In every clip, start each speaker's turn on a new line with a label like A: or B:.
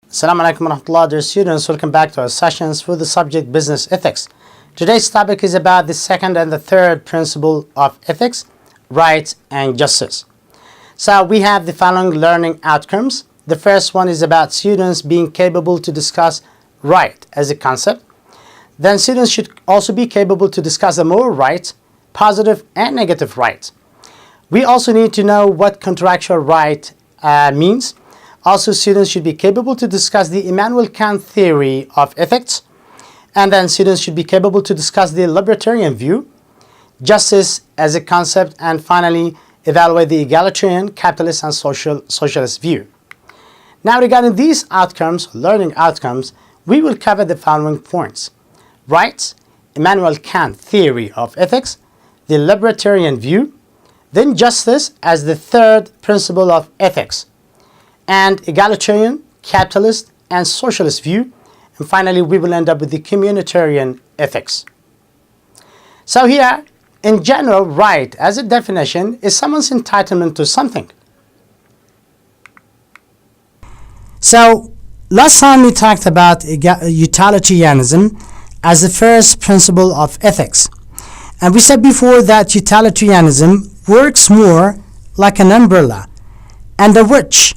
A: Assalamu alaikum wa rahmatullah, dear students. Welcome back to our sessions for the subject Business Ethics. Today's topic is about the second and the third principle of ethics, rights and justice. So we have the following learning outcomes. The first one is about students being capable to discuss right as a concept. Then students should also be capable to discuss the moral rights, positive and negative rights. We also need to know what contractual right means. Also, students should be capable to discuss the Immanuel Kant theory of ethics. And then students should be capable to discuss the Libertarian View, justice as a concept, and finally evaluate the Egalitarian, Capitalist and Socialist View. Now regarding these outcomes, learning outcomes, we will cover the following points: rights, Immanuel Kant theory of ethics, the Libertarian View, then justice as the third principle of ethics, and Egalitarian, Capitalist and Socialist View, and finally we will end up with the Communitarian Ethics. So here, in general, right as a definition is someone's entitlement to something. So last time we talked about utilitarianism as the first principle of ethics, and we said before that utilitarianism works more like an umbrella under which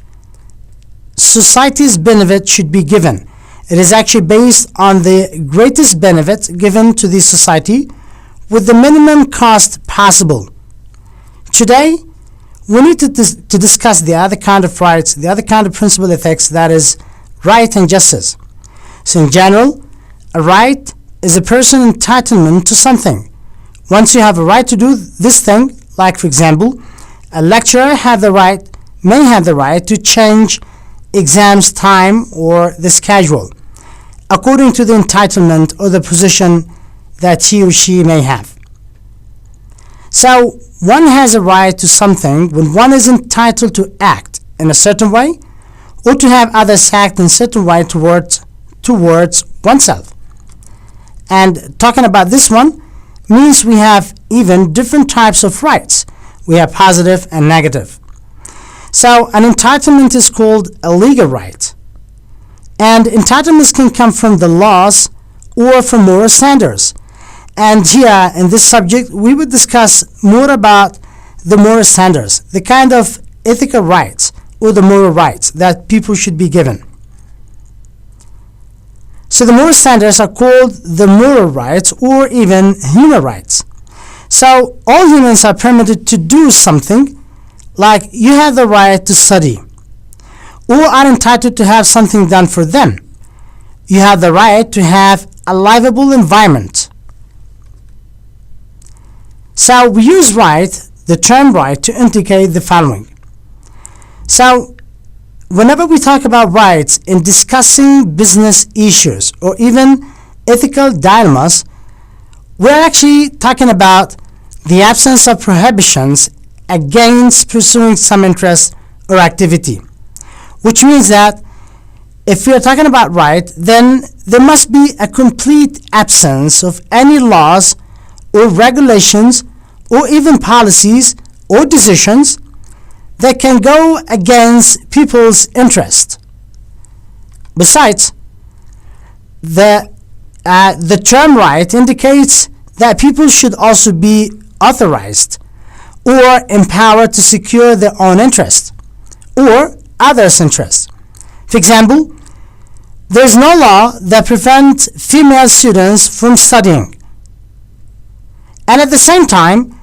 A: society's benefit should be given. It is actually based on the greatest benefit given to the society with the minimum cost possible. Today, we need to discuss the other kind of rights, the other kind of principle ethics, that is right and justice. So in general, a right is a person's entitlement to something. Once you have a right to do this thing, like for example, a lecturer may have the right to change exams time or the schedule according to the entitlement or the position that he or she may have. So one has a right to something when one is entitled to act in a certain way or to have others act in a certain way towards oneself. And talking about this one means we have even different types of rights. We have positive and negative. So an entitlement is called a legal right. And entitlements can come from the laws or from moral standards. And here in this subject, we will discuss more about the moral standards, the kind of ethical rights or the moral rights that people should be given. So the moral standards are called the moral rights or even human rights. So all humans are permitted to do something, like you have the right to study or are entitled to have something done for them. You have the right to have a livable environment. So we use right, the term right, to indicate the following. So whenever we talk about rights in discussing business issues or even ethical dilemmas, we're actually talking about the absence of prohibitions against pursuing some interest or activity, which means that if we are talking about right, then there must be a complete absence of any laws or regulations or even policies or decisions that can go against people's interest. Besides, the term right indicates that people should also be authorized or empowered to secure their own interest or others' interests. For example, there is no law that prevents female students from studying. And at the same time,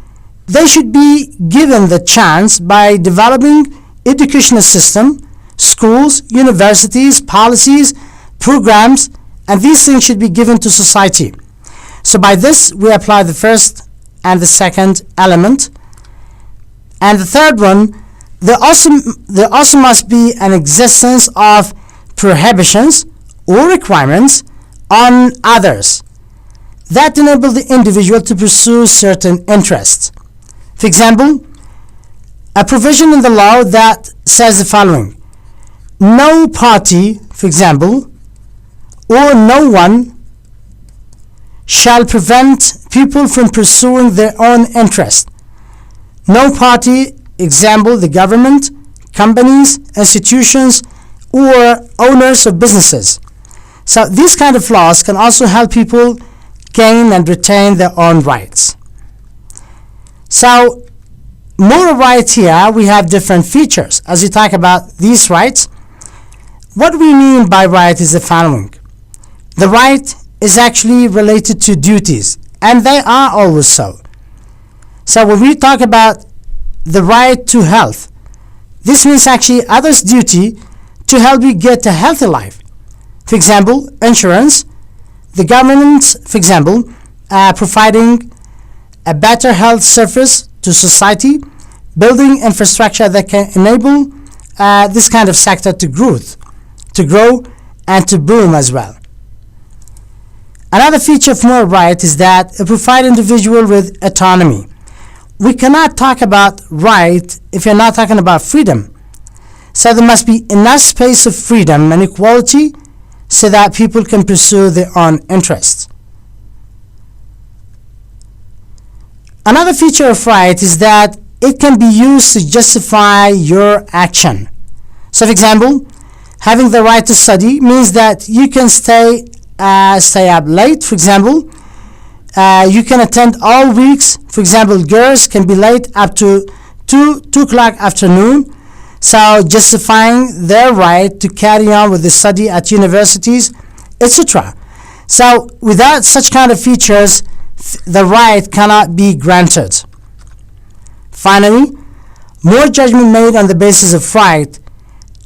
A: they should be given the chance by developing educational system, schools, universities, policies, programs, and these things should be given to society. So by this, we apply the first and the second element. And the third one, there also must be an existence of prohibitions or requirements on others that enable the individual to pursue certain interests. For example, a provision in the law that says the following: no party, for example, or no one shall prevent people from pursuing their own interest. No party, example, the government, companies, institutions, or owners of businesses. So these kind of laws can also help people gain and retain their own rights. So moral rights here, we have different features. As we talk about these rights, what we mean by right is the following. The right is actually related to duties, and they are always so. So when we talk about the right to health, this means actually others' duty to help you get a healthy life. For example, insurance, the government, for example, providing a better health service to society, building infrastructure that can enable this kind of sector to grow and to boom as well. Another feature of moral right is that it provides individual with autonomy. We cannot talk about right if you're not talking about freedom. So there must be enough space of freedom and equality so that people can pursue their own interests. Another feature of right is that it can be used to justify your action. So for example, having the right to study means that you can stay up late, for example. You can attend all weeks. For example, girls can be late up to 2 o'clock afternoon. So justifying their right to carry on with the study at universities, etc. So without such kind of features, the right cannot be granted. Finally, more judgment made on the basis of right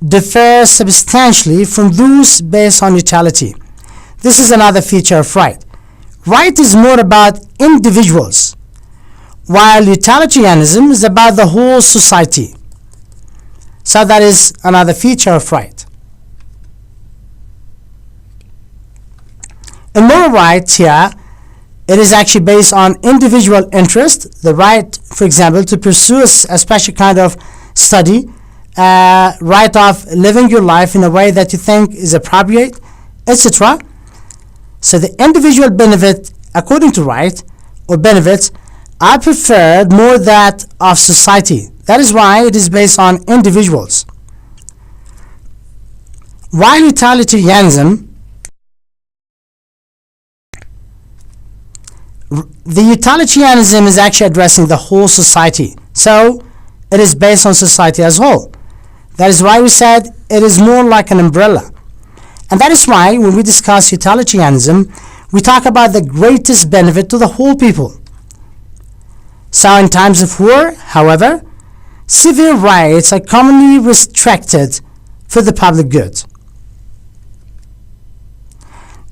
A: differ substantially from those based on utility. This is another feature of right. Right is more about individuals, while utilitarianism is about the whole society. So that is another feature of right. In moral rights here, it is actually based on individual interest, the right, for example, to pursue a special kind of study, right of living your life in a way that you think is appropriate, etc. So the individual benefit, according to right, or benefits, are preferred more that of society. That is why it is based on individuals. While utilitarianism, the utilitarianism is actually addressing the whole society. So it is based on society as a whole. That is why we said it is more like an umbrella. And that is why when we discuss utilitarianism, we talk about the greatest benefit to the whole people. So in times of war, however, civil rights are commonly restricted for the public good.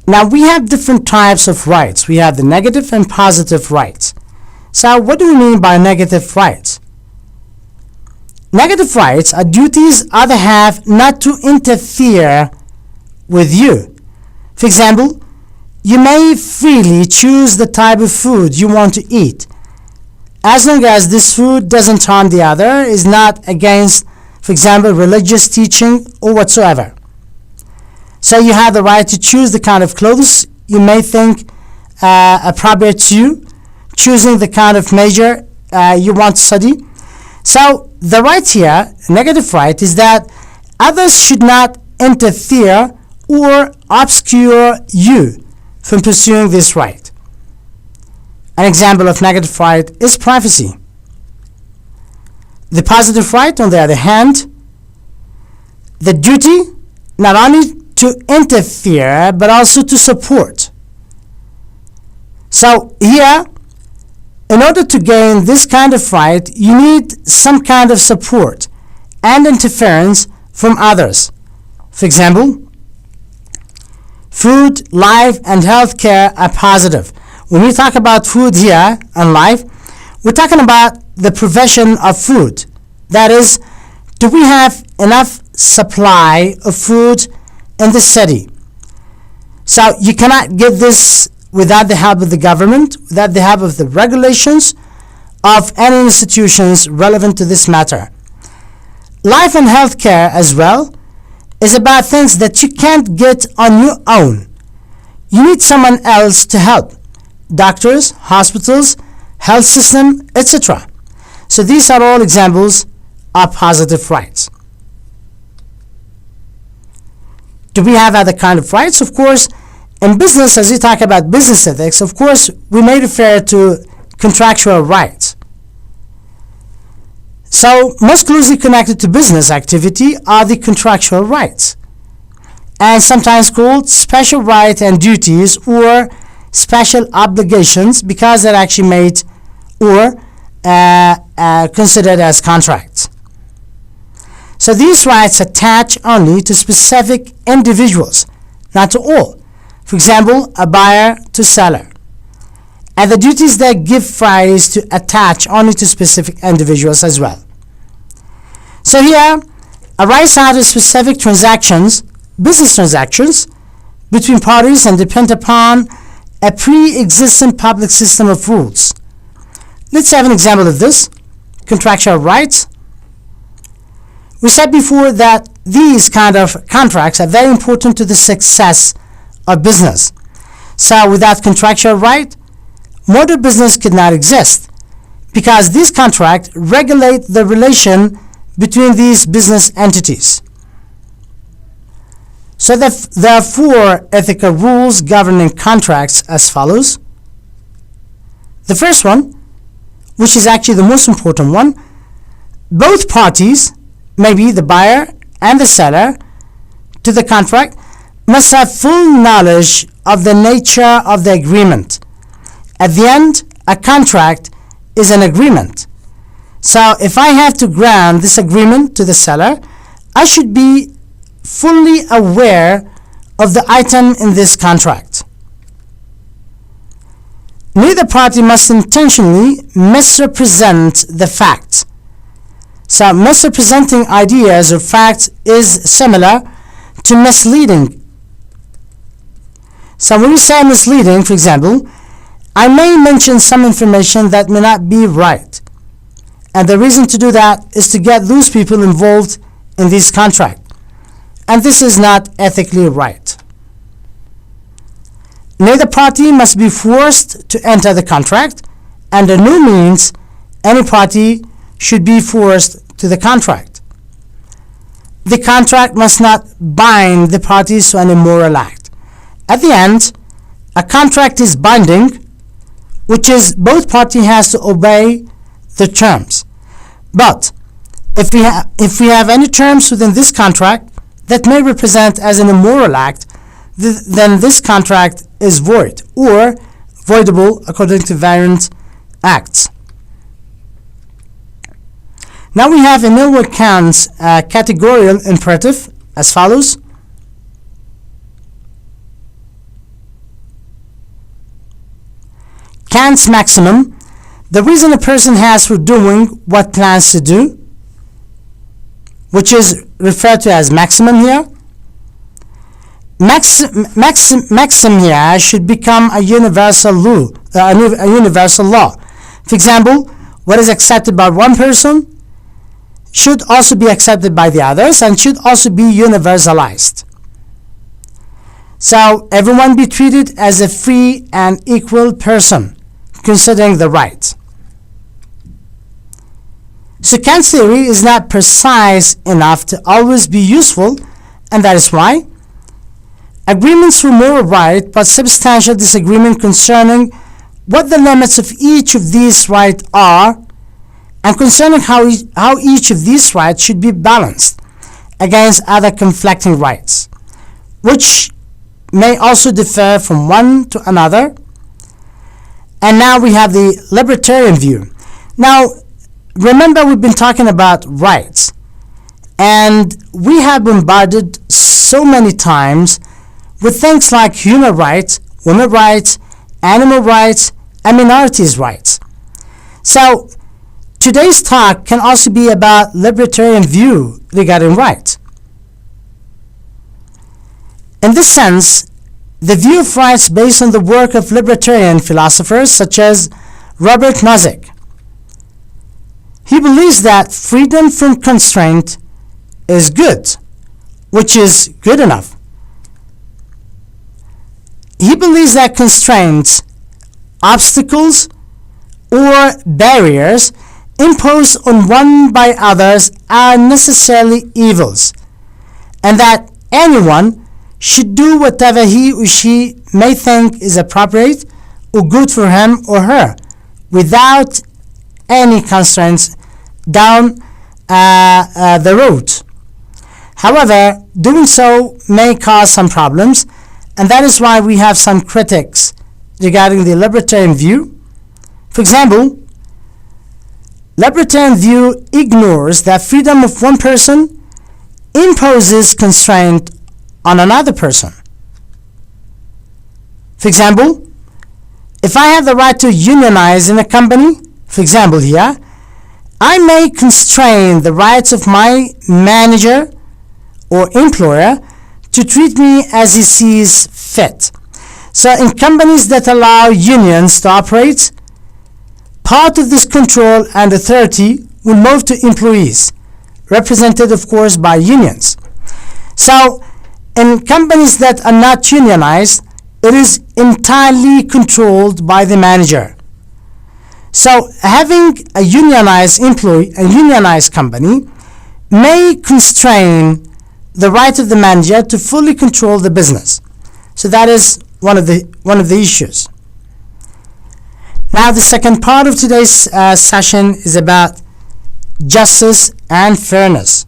A: Now we have different types of rights. We have the negative and positive rights. So what do we mean by negative rights? Negative rights are duties others have not to interfere with you. For example, you may freely choose the type of food you want to eat, as long as this food doesn't harm the other, is not against, for example, religious teaching or whatsoever. So you have the right to choose the kind of clothes you may think appropriate to you, choosing the kind of major you want to study. So the right here, negative right, is that others should not interfere or obscure you from pursuing this right. An example of negative right is privacy. The positive right, on the other hand, the duty not only to interfere but also to support. So here, in order to gain this kind of right, you need some kind of support and interference from others. For example, food, life, and healthcare are positive. When we talk about food here and life, we're talking about the provision of food. That is, do we have enough supply of food in the city? So you cannot get this without the help of the government, without the help of the regulations of any institutions relevant to this matter. Life and healthcare as well is about things that you can't get on your own. You need someone else to help. Doctors, hospitals, health system, etc. So these are all examples of positive rights. Do we have other kind of rights? Of course, in business, as we talk about business ethics, of course, we may refer to contractual rights. So, most closely connected to business activity are the contractual rights, and sometimes called special rights and duties or special obligations, because they're actually made or considered as contracts. So these rights attach only to specific individuals, not to all. For example, a buyer to seller. And the duties that give rise to attach only to specific individuals as well. So here, arise out of specific transactions, business transactions, between parties and depend upon a pre-existing public system of rules. Let's have an example of this. Contractual rights. We said before that these kind of contracts are very important to the success of business. So without contractual right, modern business could not exist, because these contracts regulate the relation between these business entities. So there are 4 ethical rules governing contracts as follows. The first one, which is actually the most important one, both parties, maybe the buyer and the seller, to the contract, must have full knowledge of the nature of the agreement. At the end, a contract is an agreement. So if I have to grant this agreement to the seller, I should be fully aware of the item in this contract. Neither party must intentionally misrepresent the facts. So misrepresenting ideas or facts is similar to misleading. So when we say misleading, for example, I may mention some information that may not be right. And the reason to do that is to get those people involved in this contract. And this is not ethically right. Neither party must be forced to enter the contract, and by no means any party should be forced to the contract. The contract must not bind the parties to an immoral act. At the end, a contract is binding, which is both parties has to obey the terms. But if we have any terms within this contract that may represent as an immoral act, then this contract is void or voidable according to variant acts. Now we have Immanuel Kant's categorical imperative as follows. Kant's maximum, the reason a person has for doing what plans to do, which is referred to as maximum here. Maxim here should become a universal law. For example, what is accepted by one person should also be accepted by the others and should also be universalized. So everyone be treated as a free and equal person, considering the rights. So Kant's theory is not precise enough to always be useful, and that is why agreements for moral right, but substantial disagreement concerning what the limits of each of these rights are, and concerning how each of these rights should be balanced against other conflicting rights, which may also differ from one to another. And now we have the Libertarian View. Now, remember, we've been talking about rights, and we have bombarded so many times with things like human rights, women's rights, animal rights, and minorities' rights. So today's talk can also be about libertarian view regarding rights. In this sense, the view of rights based on the work of libertarian philosophers such as Robert Nozick. He believes that freedom from constraint is good, which is good enough. He believes that constraints, obstacles, or barriers imposed on one by others are necessarily evils, and that anyone should do whatever he or she may think is appropriate or good for him or her without any constraints down the road. However, doing so may cause some problems, and that is why we have some critics regarding the Libertarian View. For example, Libertarian View ignores that freedom of one person imposes constraint on another person. For example, if I have the right to unionize in a company, for example here, I may constrain the rights of my manager or employer to treat me as he sees fit. So in companies that allow unions to operate, part of this control and authority will move to employees, represented of course by unions. So in companies that are not unionized, it is entirely controlled by the manager. So having a unionized employee, a unionized company, may constrain the right of the manager to fully control the business. So that is one of the issues. Now the second part of today's session is about justice and fairness.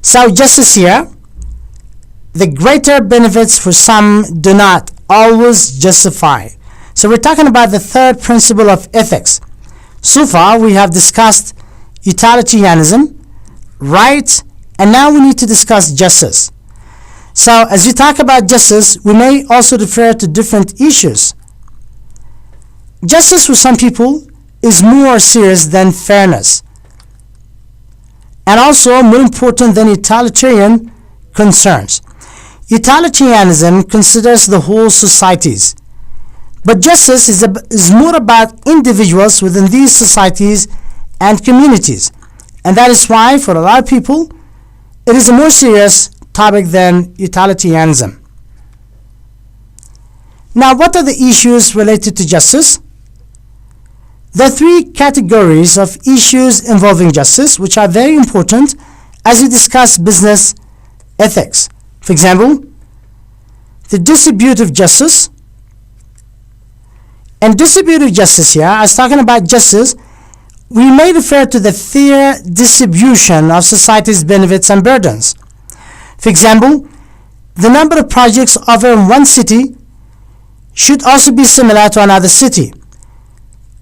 A: So justice here, the greater benefits for some do not always justify. So we're talking about the third principle of ethics. So far we have discussed utilitarianism, rights, and now we need to discuss justice. So as we talk about justice, we may also refer to different issues. Justice for some people is more serious than fairness, and also more important than utilitarian concerns. Utilitarianism considers the whole societies, but justice is more about individuals within these societies and communities, and that is why for a lot of people it is a more serious topic than utilitarianism. Now, what are the issues related to justice? There are three categories of issues involving justice, which are very important as we discuss business ethics. For example, the distributive justice. And distributive justice here, I was talking about justice, we may refer to the fair distribution of society's benefits and burdens. For example, the number of projects offered in one city should also be similar to another city.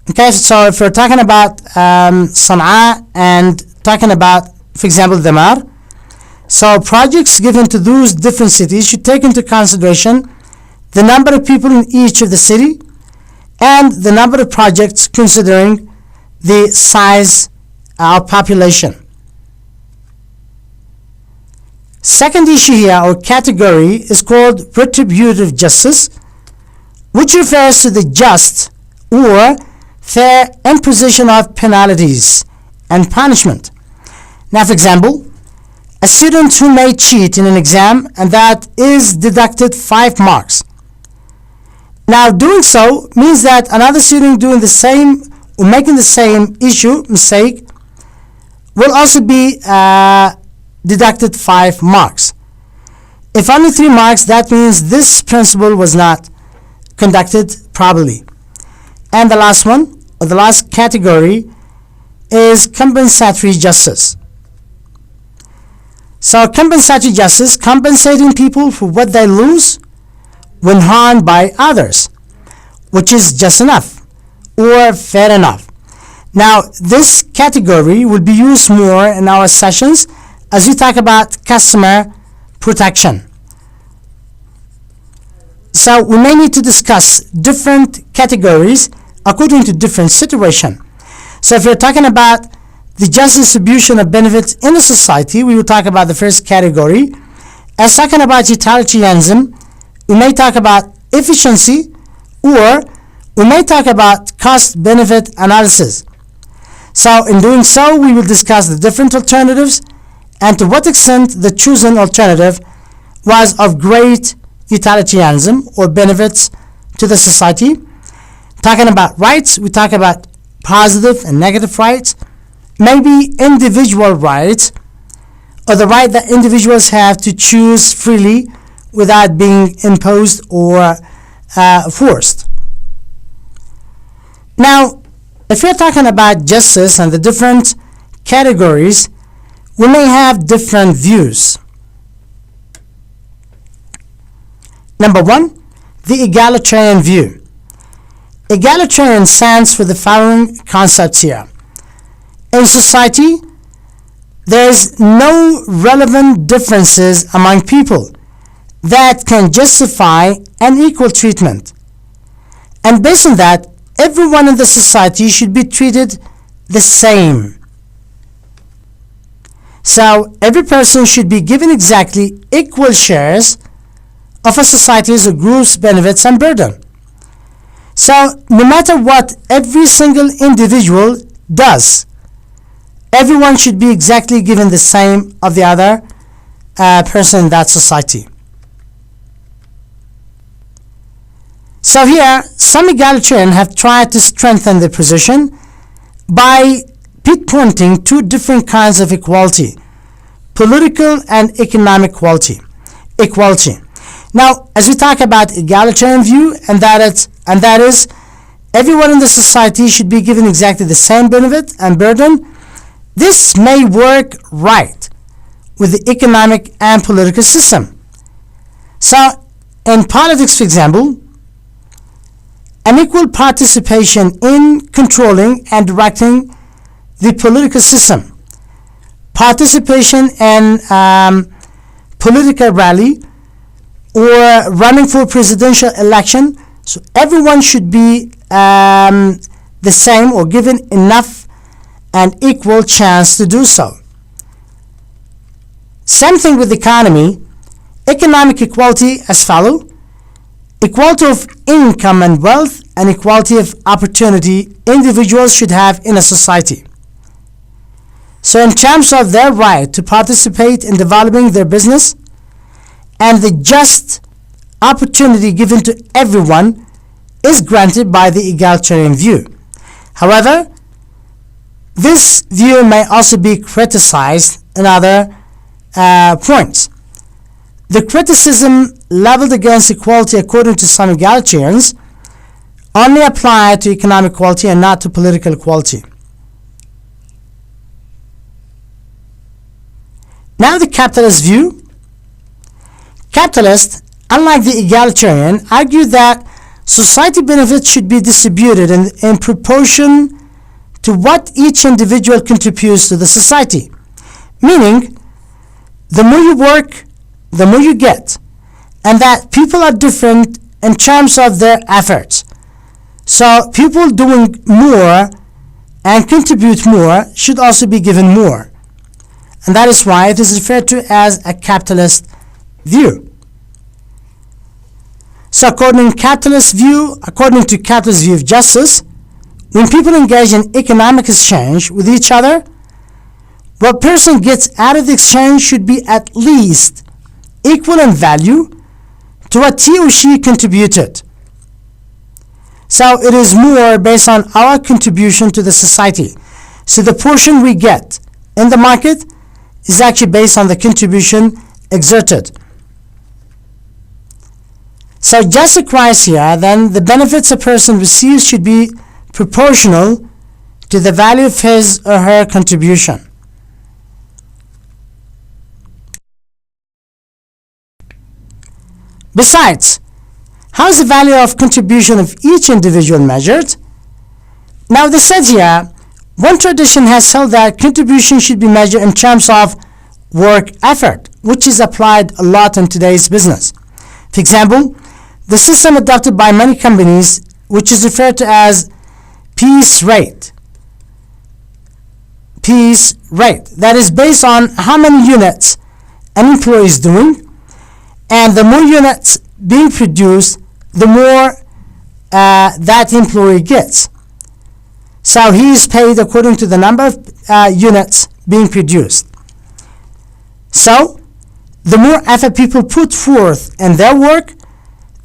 A: Okay, so if we're talking about Sana'a and talking about, for example, Damar, so projects given to those different cities should take into consideration the number of people in each of the city and the number of projects considering the size of population. Second issue here, or category, is called retributive justice, which refers to the just or fair imposition of penalties and punishment. Now, for example, a student who may cheat in an exam and that is deducted 5 marks. Now, doing so means that another student doing the same or making the same mistake will also be deducted 5 marks. If only 3 marks, that means this principle was not conducted properly. And the last one, or the last category, is compensatory justice. So compensatory justice, compensating people for what they lose when harmed by others, which is just enough or fair enough. Now, this category will be used more in our sessions as we talk about customer protection. So we may need to discuss different categories according to different situation. So if we're talking about the just distribution of benefits in a society, we will talk about the first category. As talking about utilitarianism, we may talk about efficiency, or we may talk about cost-benefit analysis. So in doing so, we will discuss the different alternatives and to what extent the chosen alternative was of great utilitarianism or benefits to the society. Talking about rights, we talk about positive and negative rights, maybe individual rights or the right that individuals have to choose freely without being imposed or forced. Now, if we're talking about justice and the different categories, we may have different views. Number one, the egalitarian view. Egalitarian stands for the following concepts here. In society, there is no relevant differences among people that can justify unequal treatment. And based on that, everyone in the society should be treated the same. So every person should be given exactly equal shares of a society's or group's benefits and burden. So no matter what every single individual does, everyone should be exactly given the same of the other person in that society. So here, some egalitarians have tried to strengthen the position by pinpointing two different kinds of equality: political and economic equality. Now, as we talk about egalitarian view, and that is everyone in the society should be given exactly the same benefit and burden, this may work right with the economic and political system. So, in politics, for example, unequal participation in controlling and directing the political system, participation in political rally, or running for presidential election, so everyone should be the same or given enough and equal chance to do so. Same thing with economy. Economic equality as follows: equality of income and wealth and equality of opportunity individuals should have in a society. So in terms of their right to participate in developing their business and the just opportunity given to everyone is granted by the egalitarian view. However, this view may also be criticized in other points. The criticism leveled against equality, according to some egalitarians, only apply to economic equality and not to political equality. Now the capitalist view. Capitalists, unlike the egalitarian, argue that society benefits should be distributed in proportion to what each individual contributes to the society. Meaning, the more you work, the more you get, and that people are different in terms of their efforts. So people doing more and contribute more should also be given more. And that is why it is referred to as a capitalist view. So according to capitalist view of justice, when people engage in economic exchange with each other, what person gets out of the exchange should be at least equal in value to what he or she contributed. So it is more based on our contribution to the society. So the portion we get in the market is actually based on the contribution exerted. So just requires here, then the benefits a person receives should be proportional to the value of his or her contribution. Besides, how is the value of contribution of each individual measured? Now they said here, one tradition has held that contribution should be measured in terms of work effort, which is applied a lot in today's business. For example, the system adopted by many companies, which is referred to as piece rate. Piece rate. That is based on how many units an employee is doing, and the more units being produced, the more that employee gets. So he is paid according to the number of units being produced. So the more effort people put forth in their work,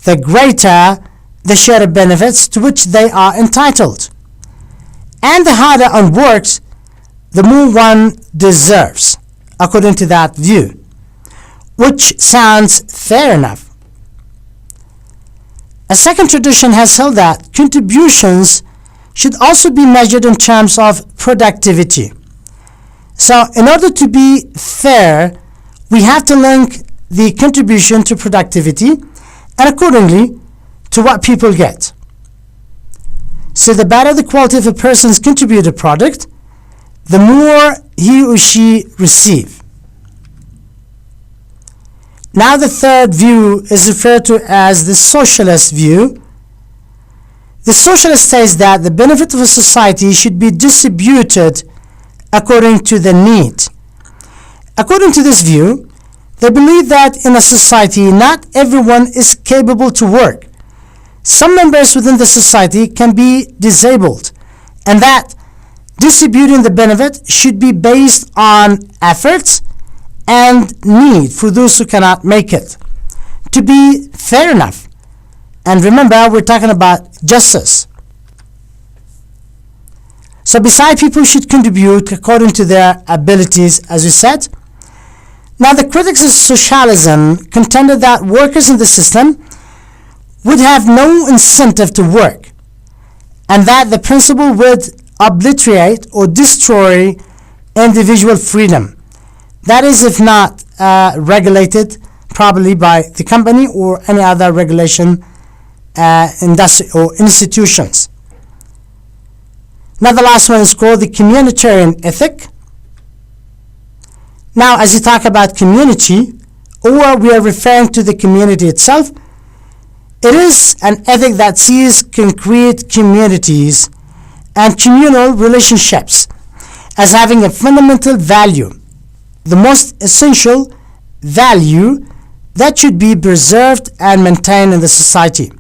A: the greater the share of benefits to which they are entitled. And the harder one works, the more one deserves according to that view, which sounds fair enough. A second tradition has held that contributions should also be measured in terms of productivity. So in order to be fair, we have to link the contribution to productivity and accordingly to what people get. So the better the quality of a person's contributed product, the more he or she receive. Now the third view is referred to as the Socialist View. The Socialist says that the benefit of a society should be distributed according to the need. According to this view, they believe that in a society not everyone is capable to work. Some members within the society can be disabled, and that distributing the benefit should be based on efforts and need for those who cannot make it, to be fair enough. And remember, we're talking about justice. So besides, people should contribute according to their abilities, as we said. Now the critics of socialism contended that workers in the system would have no incentive to work, and that the principle would obliterate or destroy individual freedom. That is, if not regulated properly by the company or any other regulation industry or institutions. Now the last one is called the Communitarian Ethic. Now as you talk about community, or we are referring to the community itself, it is an ethic that sees concrete communities and communal relationships as having a fundamental value, the most essential value that should be preserved and maintained in the society.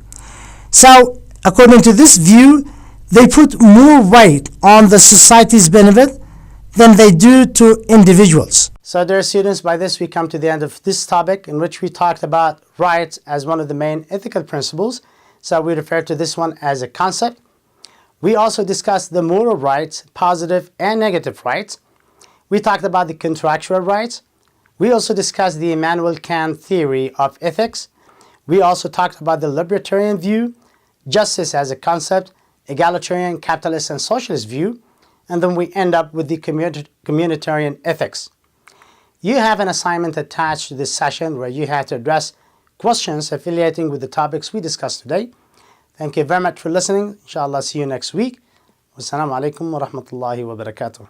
A: So according to this view, they put more weight on the society's benefit than they do to individuals. So dear students, by this we come to the end of this topic, in which we talked about rights as one of the main ethical principles. So we refer to this one as a concept. We also discussed the moral rights, positive and negative rights. We talked about the contractual rights. We also discussed the Immanuel Kant theory of ethics. We also talked about the Libertarian View, justice as a concept, Egalitarian, Capitalist and Socialist View, and then we end up with the Communitarian Ethics. You have an assignment attached to this session where you have to address questions affiliating with the topics we discussed today. Thank you very much for listening. Inshallah, see you next week. Wassalamu alaikum wa rahmatullahi wa barakatuh.